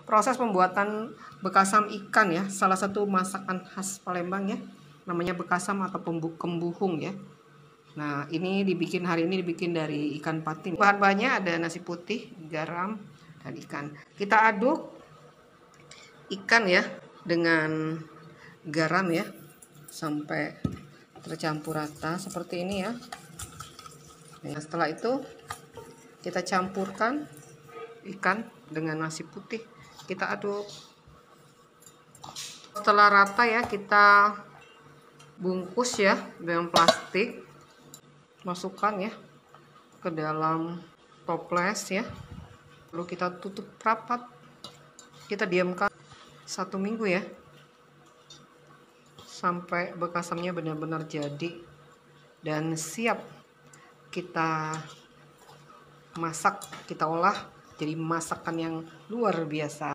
proses pembuatan bekasam ikan ya, salah satu masakan khas Palembang ya, namanya bekasam atau kembuhung ya. Nah, ini hari ini dibikin dari ikan patin. Bahan-bahannya ada nasi putih, garam, dan ikan. Kita aduk ikan ya dengan garam ya sampai tercampur rata seperti ini ya. Nah, setelah itu kita campurkan ikan dengan nasi putih, kita aduk. Setelah rata ya, kita bungkus ya dengan plastik, masukkan ya ke dalam toples ya, lalu kita tutup rapat, kita diamkan 1 minggu ya sampai bekasamnya benar-benar jadi dan siap kita masak, kita olah jadi masakan yang luar biasa.